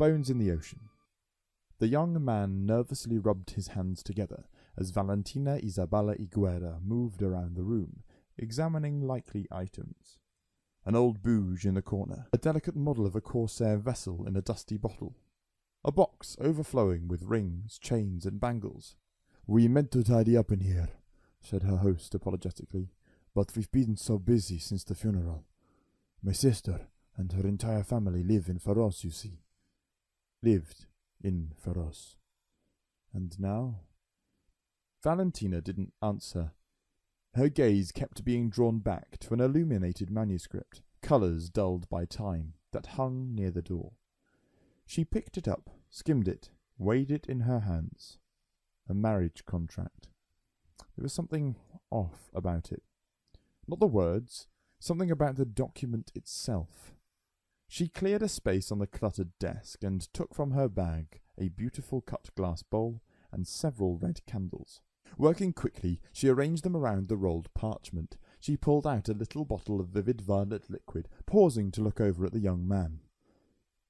bones in the ocean. The young man nervously rubbed his hands together as Valentina Isabella Higuera moved around the room, examining likely items. An old bouge in the corner, a delicate model of a corsair vessel in a dusty bottle, a box overflowing with rings, chains, and bangles. "We meant to tidy up in here," said her host apologetically, "but we've been so busy since the funeral. My sister and her entire family live in Faros, you see." Lived in Faros. And now? Valentina didn't answer. Her gaze kept being drawn back to an illuminated manuscript, colours dulled by time, that hung near the door. She picked it up, skimmed it, weighed it in her hands. A marriage contract. There was something off about it. Not the words, something about the document itself. She cleared a space on the cluttered desk and took from her bag a beautiful cut glass bowl and several red candles. Working quickly, she arranged them around the rolled parchment. She pulled out a little bottle of vivid violet liquid, pausing to look over at the young man.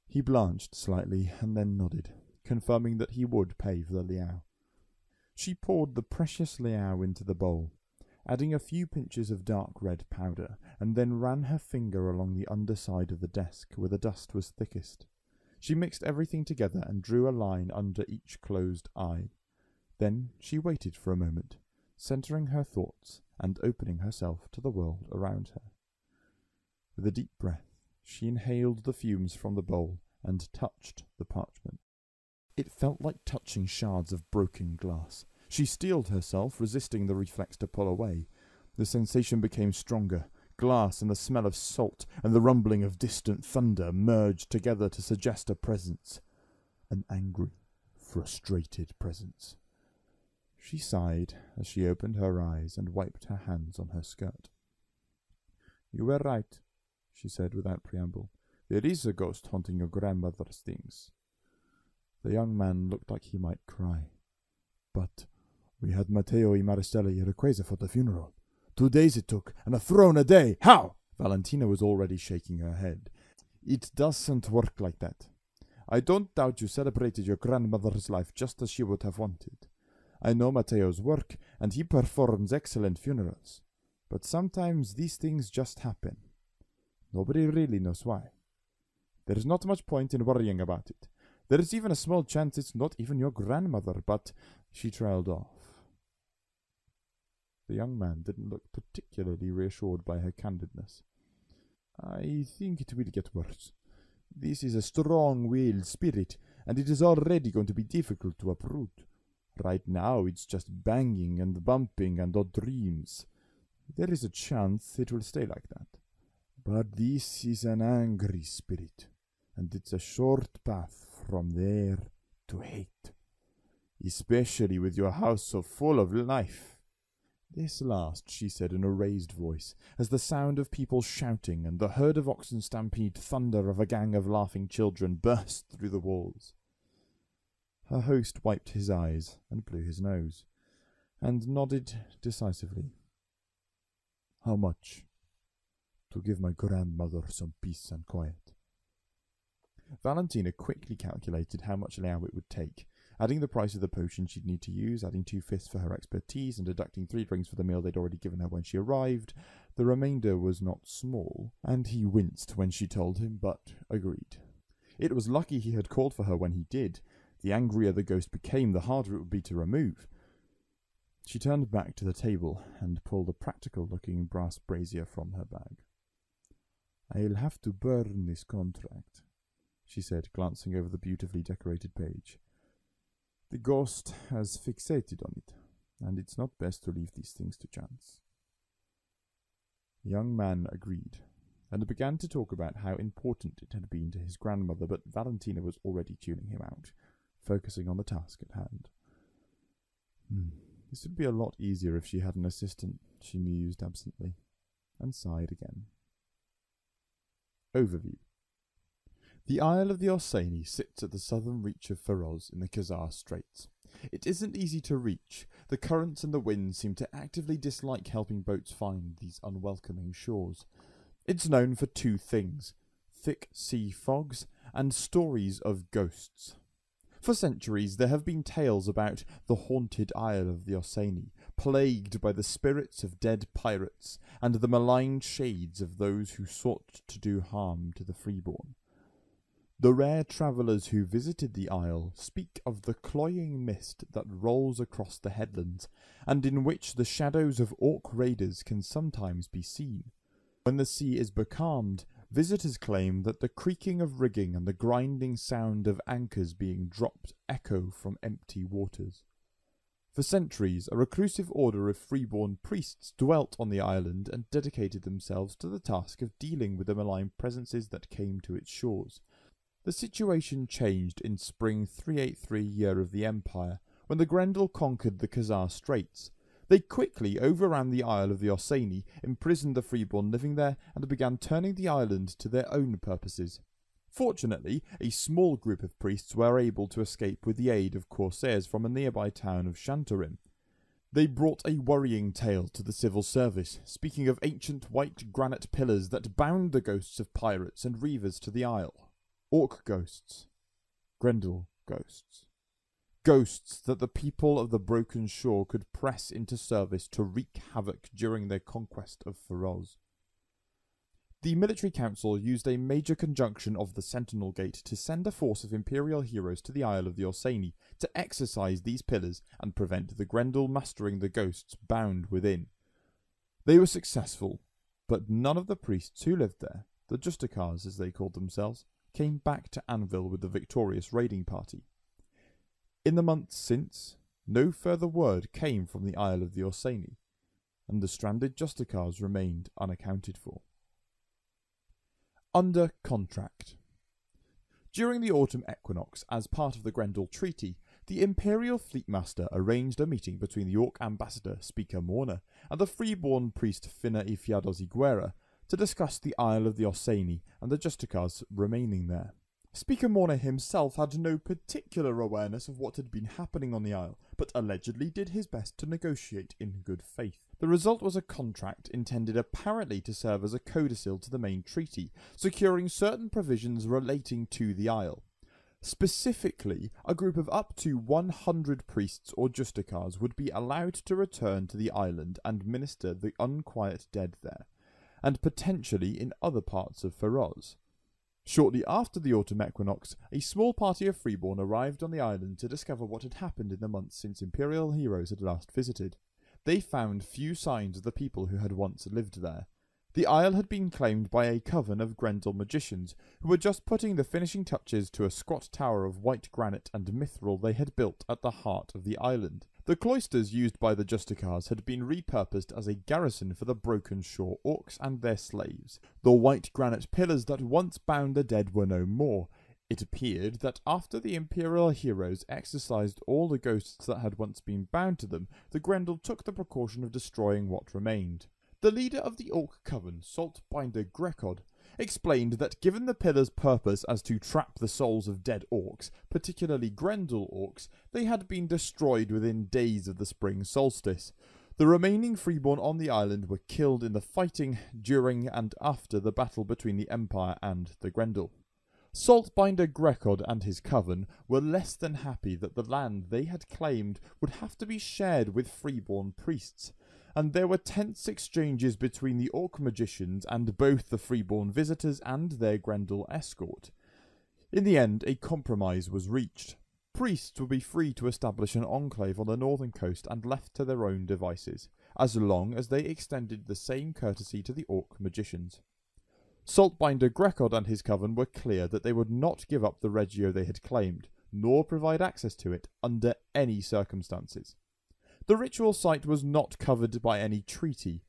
He blanched slightly and then nodded, confirming that he would pay for the liao. She poured the precious liao into the bowl, adding a few pinches of dark red powder, and then ran her finger along the underside of the desk where the dust was thickest. She mixed everything together and drew a line under each closed eye. Then she waited for a moment, centering her thoughts and opening herself to the world around her. With a deep breath, she inhaled the fumes from the bowl and touched the parchment. It felt like touching shards of broken glass. She steeled herself, resisting the reflex to pull away. The sensation became stronger. Glass and the smell of salt and the rumbling of distant thunder merged together to suggest a presence. An angry, frustrated presence. She sighed as she opened her eyes and wiped her hands on her skirt. "You were right," she said without preamble. "There is a ghost haunting your grandmother's things." The young man looked like he might cry. "But we had Matteo y Maristella Iroquesa for the funeral. 2 days it took, and a throne a day. How?" Valentina was already shaking her head. "It doesn't work like that. I don't doubt you celebrated your grandmother's life just as she would have wanted. I know Matteo's work, and he performs excellent funerals. But sometimes these things just happen. Nobody really knows why. There's not much point in worrying about it. There's even a small chance it's not even your grandmother, but—" She trailed off. The young man didn't look particularly reassured by her candidness. "I think it will get worse. This is a strong-willed spirit, and it is already going to be difficult to uproot. Right now it's just banging and bumping and odd dreams. There is a chance it will stay like that. But this is an angry spirit, and it's a short path from there to hate. Especially with your house so full of life." This last she said in a raised voice, as the sound of people shouting and the herd of oxen stampede thunder of a gang of laughing children burst through the walls. Her host wiped his eyes and blew his nose, and nodded decisively. "How much? To give my grandmother some peace and quiet." Valentina quickly calculated how much liao it would take, adding the price of the potion she'd need to use, adding 2/5 for her expertise, and deducting 3 drinks for the meal they'd already given her when she arrived. The remainder was not small, and he winced when she told him, but agreed. It was lucky he had called for her when he did. The angrier the ghost became, the harder it would be to remove. She turned back to the table and pulled a practical-looking brass brazier from her bag. "I'll have to burn this contract," she said, glancing over the beautifully decorated page. "The ghost has fixated on it, and it's not best to leave these things to chance." The young man agreed, and began to talk about how important it had been to his grandmother, but Valentina was already tuning him out, focusing on the task at hand. This would be a lot easier if she had an assistant, she mused absently, and sighed again. Overview. The Isle of the Orsini sits at the southern reach of Faroz in the Khazar Straits. It isn't easy to reach. The currents and the winds seem to actively dislike helping boats find these unwelcoming shores. It's known for 2 things: thick sea fogs and stories of ghosts. For centuries there have been tales about the haunted Isle of the Orsini, plagued by the spirits of dead pirates and the malign shades of those who sought to do harm to the freeborn. The rare travellers who visited the isle speak of the cloying mist that rolls across the headlands, and in which the shadows of orc raiders can sometimes be seen. When the sea is becalmed, visitors claim that the creaking of rigging and the grinding sound of anchors being dropped echo from empty waters. For centuries, a reclusive order of freeborn priests dwelt on the island and dedicated themselves to the task of dealing with the malign presences that came to its shores. The situation changed in spring 383 year of the Empire, when the Grendel conquered the Khazar Straits. They quickly overran the Isle of the Orsini, imprisoned the freeborn living there, and began turning the island to their own purposes. Fortunately, a small group of priests were able to escape with the aid of corsairs from a nearby town of Shantarim. They brought a worrying tale to the civil service, speaking of ancient white granite pillars that bound the ghosts of pirates and reavers to the isle. Orc ghosts. Grendel ghosts. Ghosts that the people of the Broken Shore could press into service to wreak havoc during their conquest of Feroz. The military council used a major conjunction of the Sentinel Gate to send a force of Imperial heroes to the Isle of the Orsini to exorcise these pillars and prevent the Grendel mastering the ghosts bound within. They were successful, but none of the priests who lived there, the Justicars as they called themselves, came back to Anvil with the victorious raiding party. In the months since, no further word came from the Isle of the Orsini, and the stranded Justicars remained unaccounted for. Under contract. During the autumn equinox, as part of the Grendel Treaty, the Imperial Fleetmaster arranged a meeting between the Orc ambassador, Speaker Morna, and the freeborn priest Finna Ifiados Iguera to discuss the Isle of the Orsini and the Justicars remaining there. Speaker Morna himself had no particular awareness of what had been happening on the isle, but allegedly did his best to negotiate in good faith. The result was a contract intended apparently to serve as a codicil to the main treaty, securing certain provisions relating to the isle. Specifically, a group of up to 100 priests or Justicars would be allowed to return to the island and minister the unquiet dead there, and potentially in other parts of Feroz. Shortly after the autumn equinox, a small party of freeborn arrived on the island to discover what had happened in the months since Imperial heroes had last visited. They found few signs of the people who had once lived there. The isle had been claimed by a coven of Grendel magicians, who were just putting the finishing touches to a squat tower of white granite and mithril they had built at the heart of the island. The cloisters used by the Justicars had been repurposed as a garrison for the Broken Shore orcs and their slaves. The white granite pillars that once bound the dead were no more. It appeared that after the Imperial heroes exorcised all the ghosts that had once been bound to them, the Grendel took the precaution of destroying what remained. The leader of the Orc Coven, Saltbinder Grekod, explained that given the pillars' purpose as to trap the souls of dead orcs, particularly Grendel orcs, they had been destroyed within days of the spring solstice. The remaining freeborn on the island were killed in the fighting during and after the battle between the Empire and the Grendel. Saltbinder Grekod and his coven were less than happy that the land they had claimed would have to be shared with freeborn priests, and there were tense exchanges between the orc magicians and both the freeborn visitors and their Grendel escort. In the end, a compromise was reached. Priests would be free to establish an enclave on the northern coast and left to their own devices, as long as they extended the same courtesy to the orc magicians. Saltbinder Grekod and his coven were clear that they would not give up the regio they had claimed, nor provide access to it under any circumstances. The ritual site was not covered by any treaty.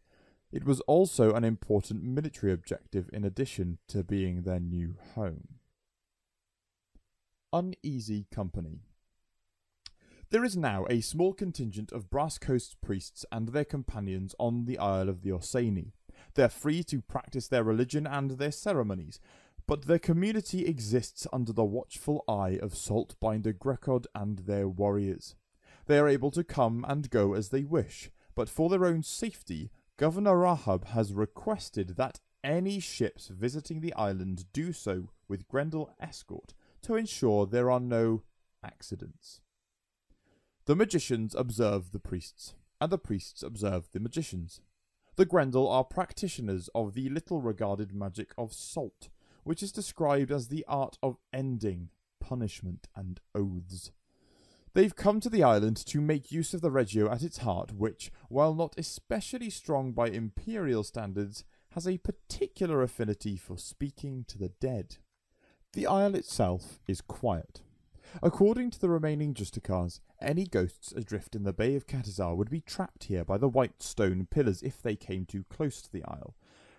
It was also an important military objective in addition to being their new home. Uneasy Company. There is now a small contingent of Brass Coast priests and their companions on the Isle of the Orsini. They are free to practice their religion and their ceremonies, but their community exists under the watchful eye of Saltbinder Grekod and their warriors. They are able to come and go as they wish, but for their own safety, Governor Rahab has requested that any ships visiting the island do so with Grendel escort to ensure there are no accidents. The magicians observe the priests, and the priests observe the magicians. The Grendel are practitioners of the little-regarded magic of salt, which is described as the art of ending punishment and oaths. They've come to the island to make use of the Regio at its heart, which, while not especially strong by imperial standards, has a particular affinity for speaking to the dead. The isle itself is quiet. According to the remaining Justicars, any ghosts adrift in the Bay of Catazar would be trapped here by the white stone pillars if they came too close to the isle.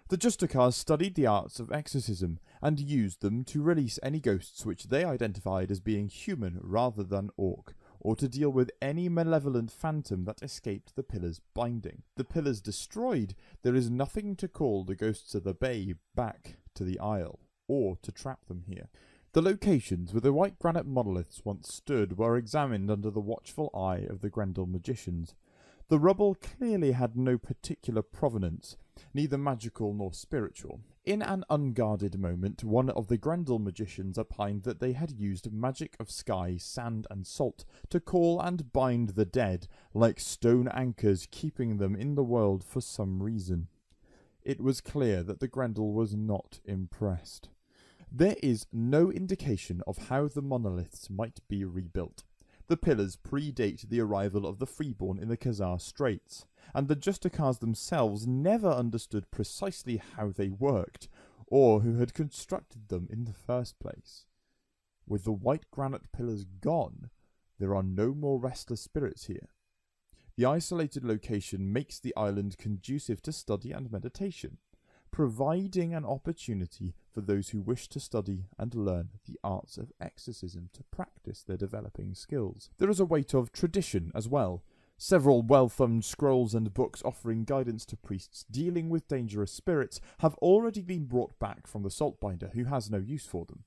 The Justicars studied the arts of exorcism and used them to release any ghosts which they identified as being human rather than orc, or to deal with any malevolent phantom that escaped the pillars' binding. The pillars destroyed, there is nothing to call the ghosts of the bay back to the isle, or to trap them here. The locations where the white granite monoliths once stood were examined under the watchful eye of the Grendel magicians. The rubble clearly had no particular provenance, neither magical nor spiritual. In an unguarded moment, one of the Grendel magicians opined that they had used magic of sky, sand and salt to call and bind the dead, like stone anchors keeping them in the world for some reason. It was clear that the Grendel was not impressed. There is no indication of how the monoliths might be rebuilt. The pillars predate the arrival of the Freeborn in the Khazar Straits, and the Justicars themselves never understood precisely how they worked, or who had constructed them in the first place. With the white granite pillars gone, there are no more restless spirits here. The isolated location makes the island conducive to study and meditation, providing an opportunity for those who wish to study and learn the arts of exorcism to practice their developing skills. There is a weight of tradition as well. Several well-thumbed scrolls and books offering guidance to priests dealing with dangerous spirits have already been brought back from the Saltbinder, who has no use for them.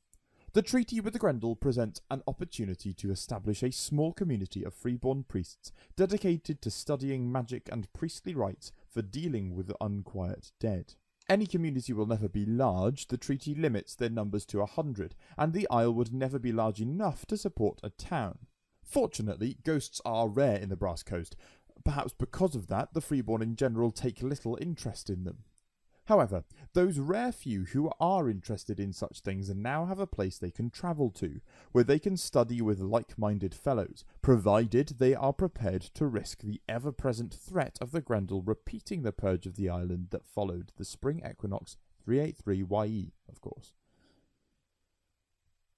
The treaty with the Grendel presents an opportunity to establish a small community of freeborn priests dedicated to studying magic and priestly rites for dealing with the unquiet dead. Any community will never be large. The treaty limits their numbers to 100, and the isle would never be large enough to support a town. Fortunately, ghosts are rare in the Brass Coast. Perhaps because of that, the freeborn in general take little interest in them. However, those rare few who are interested in such things now have a place they can travel to, where they can study with like-minded fellows, provided they are prepared to risk the ever-present threat of the Grendel repeating the purge of the island that followed the spring equinox 383 YE, of course.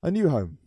A new home.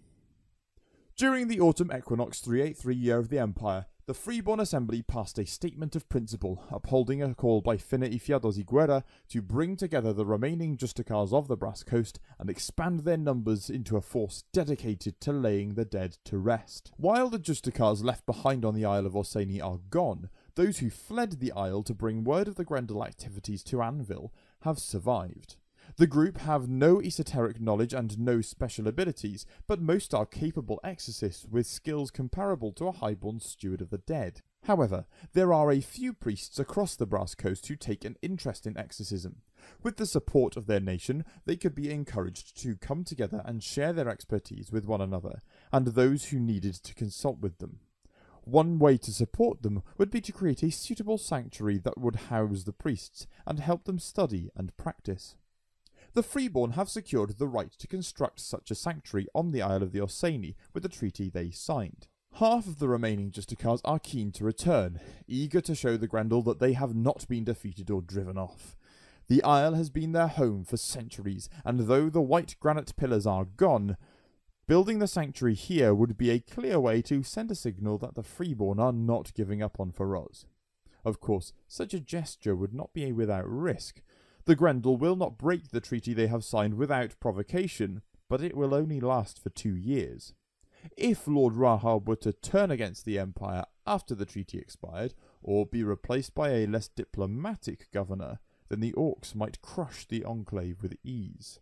During the autumn equinox 383 year of the Empire, the Freeborn Assembly passed a statement of principle, upholding a call by Fina y Fiados y Guerra to bring together the remaining Justicars of the Brass Coast and expand their numbers into a force dedicated to laying the dead to rest. While the Justicars left behind on the Isle of Orsini are gone, those who fled the isle to bring word of the Grendel activities to Anvil have survived. The group have no esoteric knowledge and no special abilities, but most are capable exorcists with skills comparable to a highborn steward of the dead. However, there are a few priests across the Brass Coast who take an interest in exorcism. With the support of their nation, they could be encouraged to come together and share their expertise with one another, and those who needed to consult with them. One way to support them would be to create a suitable sanctuary that would house the priests and help them study and practice. The Freeborn have secured the right to construct such a sanctuary on the Isle of the Orsini with the treaty they signed. Half of the remaining Justicars are keen to return, eager to show the Grendel that they have not been defeated or driven off. The isle has been their home for centuries, and though the white granite pillars are gone, building the sanctuary here would be a clear way to send a signal that the Freeborn are not giving up on Feroz. Of course, such a gesture would not be without risk. The Grendel will not break the treaty they have signed without provocation, but it will only last for 2 years. If Lord Rahab were to turn against the Empire after the treaty expired, or be replaced by a less diplomatic governor, then the Orcs might crush the Enclave with ease.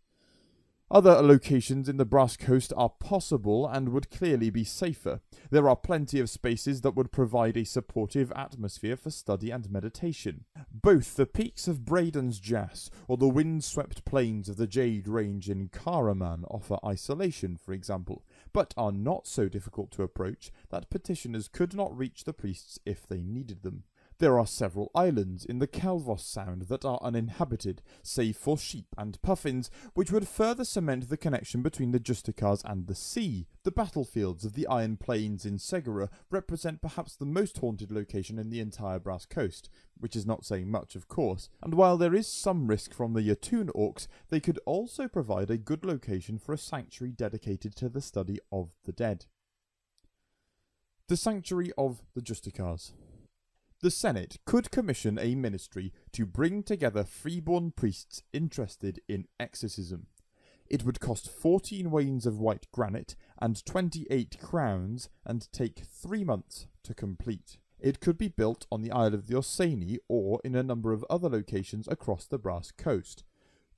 Other locations in the Brass Coast are possible and would clearly be safer. There are plenty of spaces that would provide a supportive atmosphere for study and meditation. Both the peaks of Braden's Jas or the wind-swept plains of the Jade Range in Karaman offer isolation, for example, but are not so difficult to approach that petitioners could not reach the priests if they needed them. There are several islands in the Calvos Sound that are uninhabited, save for sheep and puffins, which would further cement the connection between the Justicars and the sea. The battlefields of the Iron Plains in Segura represent perhaps the most haunted location in the entire Brass Coast, which is not saying much, of course, and while there is some risk from the Yatun orcs, they could also provide a good location for a sanctuary dedicated to the study of the dead. The Sanctuary of the Justicars. The Senate could commission a ministry to bring together freeborn priests interested in exorcism. It would cost 14 wains of white granite and 28 crowns and take 3 months to complete. It could be built on the Isle of the Orsini or in a number of other locations across the Brass Coast.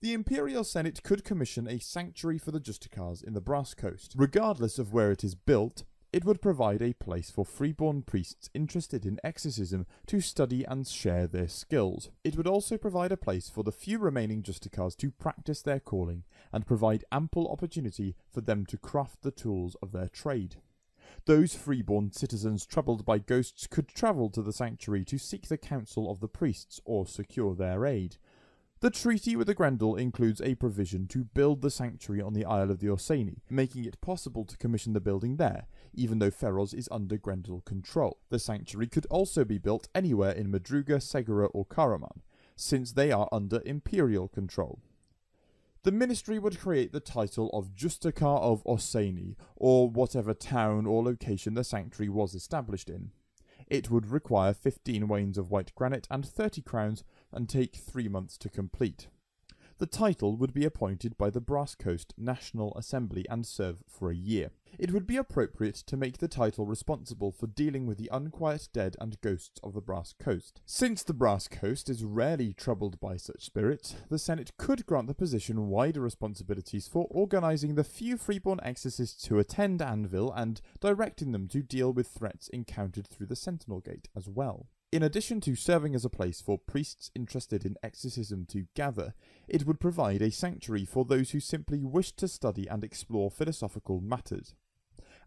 The Imperial Senate could commission a sanctuary for the Justicars in the Brass Coast. Regardless of where it is built, it would provide a place for freeborn priests interested in exorcism to study and share their skills. It would also provide a place for the few remaining Justicars to practice their calling and provide ample opportunity for them to craft the tools of their trade. Those freeborn citizens troubled by ghosts could travel to the sanctuary to seek the counsel of the priests or secure their aid. The treaty with the Grendel includes a provision to build the sanctuary on the Isle of the Orsini, making it possible to commission the building there, even though Feroz is under Grendel control. The sanctuary could also be built anywhere in Madruga, Segura or Karaman, since they are under Imperial control. The ministry would create the title of Justicar of Orsini, or whatever town or location the sanctuary was established in. It would require 15 wains of white granite and 30 crowns and take 3 months to complete. The title would be appointed by the Brass Coast National Assembly and serve for a year. It would be appropriate to make the title responsible for dealing with the unquiet dead and ghosts of the Brass Coast. Since the Brass Coast is rarely troubled by such spirits, the Senate could grant the position wider responsibilities for organising the few freeborn exorcists who attend Anvil and directing them to deal with threats encountered through the Sentinel Gate as well. In addition to serving as a place for priests interested in exorcism to gather, it would provide a sanctuary for those who simply wished to study and explore philosophical matters.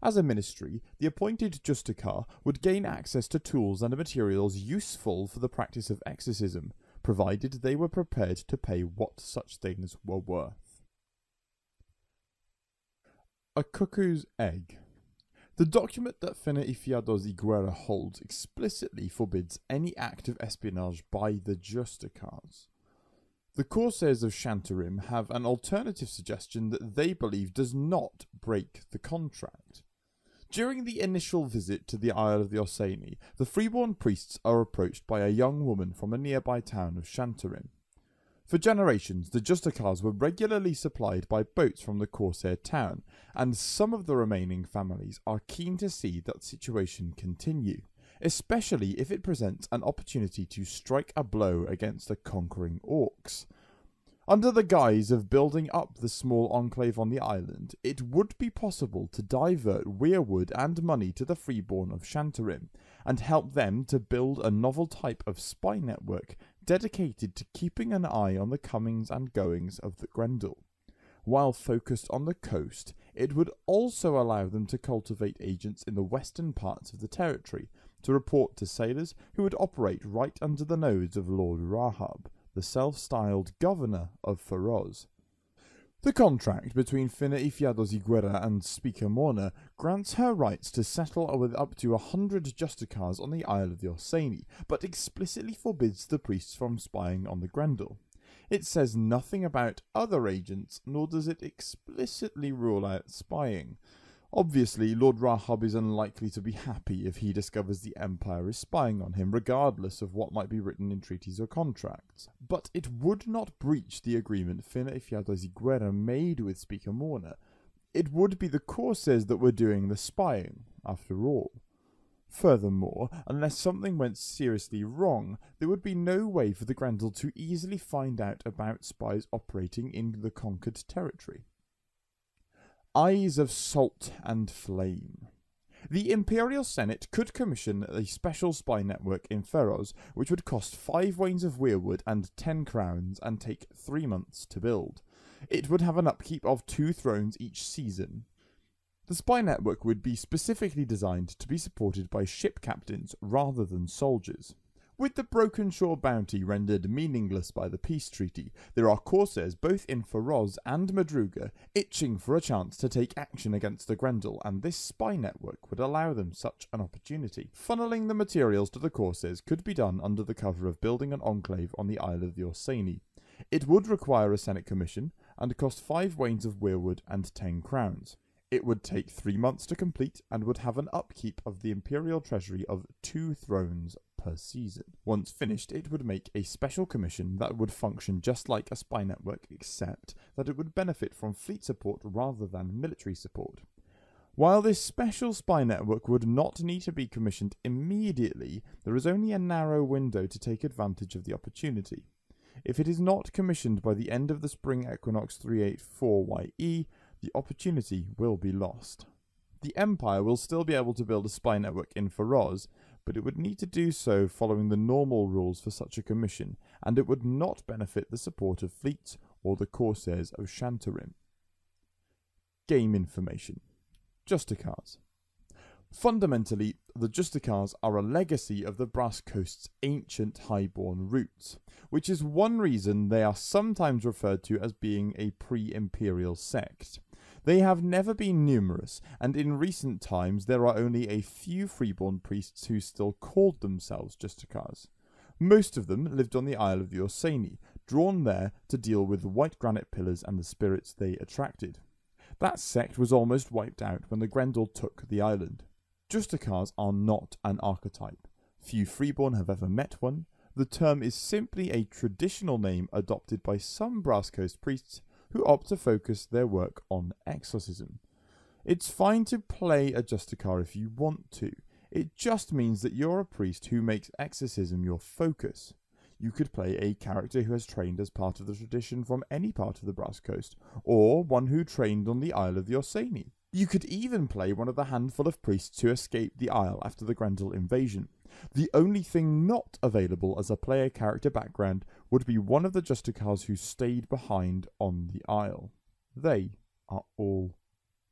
As a ministry, the appointed Justicar would gain access to tools and materials useful for the practice of exorcism, provided they were prepared to pay what such things were worth. A Cuckoo's Egg. The document that Fene Ifiados Iguera holds explicitly forbids any act of espionage by the Justicars. The Corsairs of Shantarim have an alternative suggestion that they believe does not break the contract. During the initial visit to the Isle of the Orsini, the freeborn priests are approached by a young woman from a nearby town of Shantarim. For generations, the Justicars were regularly supplied by boats from the Corsair town, and some of the remaining families are keen to see that situation continue, especially if it presents an opportunity to strike a blow against the conquering orcs. Under the guise of building up the small enclave on the island, it would be possible to divert weirwood and money to the freeborn of Shantarim, and help them to build a novel type of spy network dedicated to keeping an eye on the comings and goings of the Grendel. While focused on the coast, it would also allow them to cultivate agents in the western parts of the territory to report to sailors who would operate right under the nose of Lord Rahab, the self-styled governor of Feroz. The contract between Fene Ifiados Iguera and Speaker Morna grants her rights to settle with up to 100 Justicars on the Isle of the Orsini, but explicitly forbids the priests from spying on the Grendel. It says nothing about other agents, nor does it explicitly rule out spying. Obviously, Lord Rahab is unlikely to be happy if he discovers the Empire is spying on him, regardless of what might be written in treaties or contracts. But it would not breach the agreement Fene Ifiados Iguera made with Speaker Morna. It would be the Corsairs that were doing the spying, after all. Furthermore, unless something went seriously wrong, there would be no way for the Grendel to easily find out about spies operating in the conquered territory. Eyes of Salt and Flame. The Imperial Senate could commission a special spy network in Feroz, which would cost 5 wains of weirwood and 10 crowns and take 3 months to build. It would have an upkeep of 2 thrones each season. The spy network would be specifically designed to be supported by ship captains rather than soldiers. With the Broken Shore bounty rendered meaningless by the peace treaty, there are corsairs both in Feroz and Madruga itching for a chance to take action against the Grendel, and this spy network would allow them such an opportunity. Funneling the materials to the corsairs could be done under the cover of building an enclave on the Isle of the Orsini. It would require a Senate commission, and cost 5 wains of weirwood and 10 crowns. It would take 3 months to complete, and would have an upkeep of the Imperial Treasury of 2 thrones per season. Once finished, it would make a special commission that would function just like a spy network, except that it would benefit from fleet support rather than military support. While this special spy network would not need to be commissioned immediately, there is only a narrow window to take advantage of the opportunity. If it is not commissioned by the end of the spring equinox 384 YE, the opportunity will be lost. The Empire will still be able to build a spy network in Feroz, but it would need to do so following the normal rules for such a commission, and it would not benefit the support of fleets or the corsairs of Shantarim. Game information. Justicars. Fundamentally, the Justicars are a legacy of the Brass Coast's ancient highborn roots, which is one reason they are sometimes referred to as being a pre-imperial sect. They have never been numerous, and in recent times there are only a few freeborn priests who still called themselves Justicars. Most of them lived on the Isle of the Orsini, drawn there to deal with the white granite pillars and the spirits they attracted. That sect was almost wiped out when the Grendel took the island. Justicars are not an archetype. Few freeborn have ever met one. The term is simply a traditional name adopted by some Brass Coast priests who opt to focus their work on exorcism. It's fine to play a Justicar if you want to. It just means that you're a priest who makes exorcism your focus. You could play a character who has trained as part of the tradition from any part of the Brass Coast, or one who trained on the Isle of the Orsini. You could even play one of the handful of priests who escaped the Isle after the Grendel invasion. The only thing not available as a player character background would be one of the Justicars who stayed behind on the Isle. They are all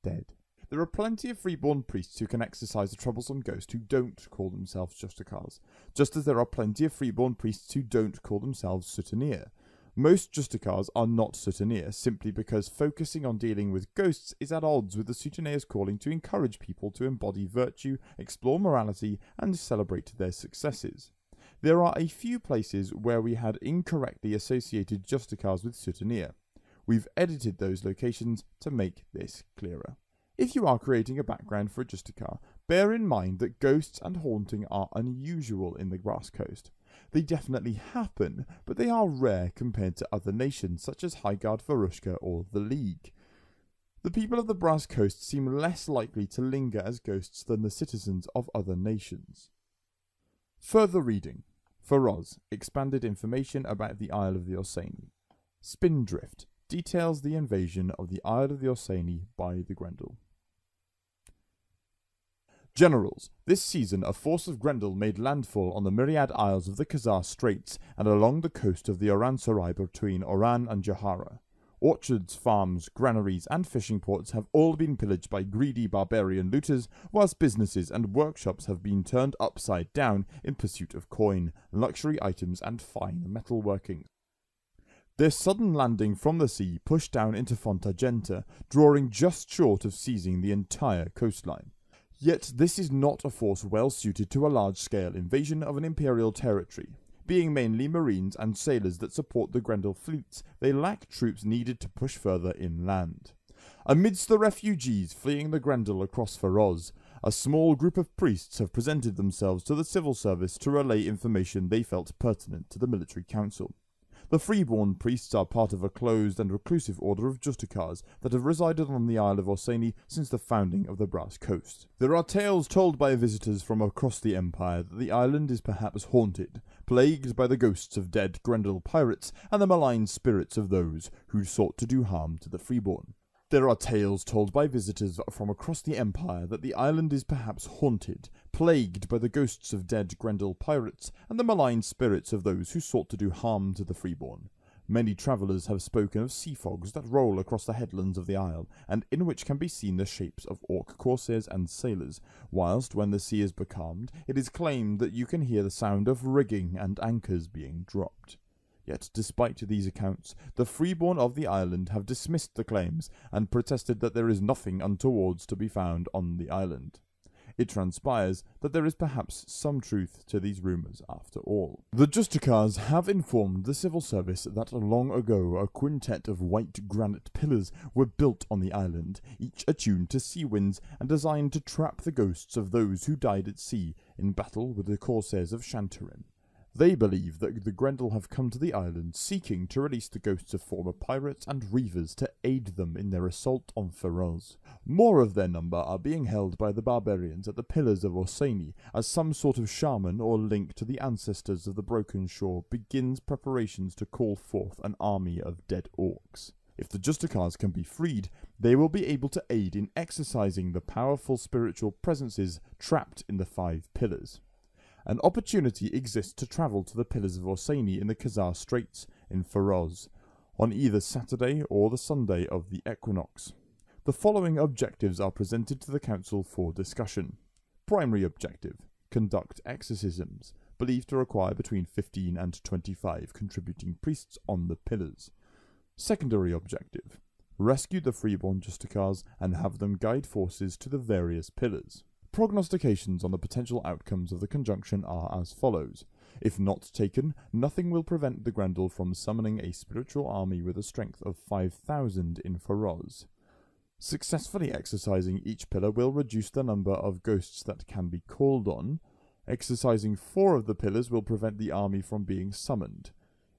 dead. There are plenty of freeborn priests who can exorcise a troublesome ghost who don't call themselves Justicars, just as there are plenty of freeborn priests who don't call themselves Soutenir. Most Justicars are not Soutenir, simply because focusing on dealing with ghosts is at odds with the Soutenir's calling to encourage people to embody virtue, explore morality, and celebrate their successes. There are a few places where we had incorrectly associated Justicars with Soutenir. We've edited those locations to make this clearer. If you are creating a background for a Justicar, bear in mind that ghosts and haunting are unusual in the Brass Coast. They definitely happen, but they are rare compared to other nations such as Highguard Varushka or the League. The people of the Brass Coast seem less likely to linger as ghosts than the citizens of other nations. Further reading. Feroz, expanded information about the Isle of the Orsini. Spindrift, details the invasion of the Isle of the Orsini by the Grendel. Generals, this season a force of Grendel made landfall on the myriad isles of the Khazar Straits and along the coast of the Oran-Sarai between Oran and Johara. Orchards, farms, granaries and fishing ports have all been pillaged by greedy barbarian looters, whilst businesses and workshops have been turned upside down in pursuit of coin, luxury items and fine metalworking. Their sudden landing from the sea pushed down into Fontagenta, drawing just short of seizing the entire coastline. Yet this is not a force well suited to a large-scale invasion of an imperial territory. Being mainly marines and sailors that support the Grendel fleets, they lack troops needed to push further inland. Amidst the refugees fleeing the Grendel across Feroz, a small group of priests have presented themselves to the civil service to relay information they felt pertinent to the military council. The freeborn priests are part of a closed and reclusive order of Justicars that have resided on the Isle of Orsini since the founding of the Brass Coast. There are tales told by visitors from across the Empire that the island is perhaps haunted, plagued by the ghosts of dead Grendel pirates and the malign spirits of those who sought to do harm to the freeborn. There are tales told by visitors from across the Empire that the island is perhaps haunted, plagued by the ghosts of dead Grendel pirates and the malign spirits of those who sought to do harm to the freeborn. Many travellers have spoken of sea fogs that roll across the headlands of the isle, and in which can be seen the shapes of orc corsairs and sailors, whilst when the sea is becalmed, it is claimed that you can hear the sound of rigging and anchors being dropped. Yet, despite these accounts, the freeborn of the island have dismissed the claims and protested that there is nothing untowards to be found on the island. It transpires that there is perhaps some truth to these rumours after all. The Justicars have informed the civil service that long ago a quintet of white granite pillars were built on the island, each attuned to sea winds and designed to trap the ghosts of those who died at sea in battle with the corsairs of Shantarin. They believe that the Grendel have come to the island seeking to release the ghosts of former pirates and reavers to aid them in their assault on Feroz. More of their number are being held by the barbarians at the Pillars of Orsini as some sort of shaman or link to the ancestors of the Broken Shore begins preparations to call forth an army of dead orcs. If the Justicars can be freed, they will be able to aid in exorcising the powerful spiritual presences trapped in the 5 pillars. An opportunity exists to travel to the Pillars of Orsini in the Khazar Straits in Feroz on either Saturday or the Sunday of the equinox. The following objectives are presented to the Council for discussion. Primary objective: conduct exorcisms, believed to require between 15 and 25 contributing priests on the pillars. Secondary objective: rescue the freeborn Justicars and have them guide forces to the various pillars. Prognostications on the potential outcomes of the conjunction are as follows. If not taken, nothing will prevent the Grendel from summoning a spiritual army with a strength of 5,000 in Feroz. Successfully exercising each pillar will reduce the number of ghosts that can be called on. Exercising 4 of the pillars will prevent the army from being summoned.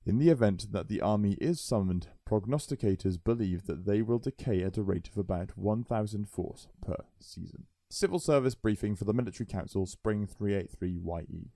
In the event that the army is summoned, prognosticators believe that they will decay at a rate of about 1,000 force per season. Civil Service Briefing for the Military Council, Spring 383 YE.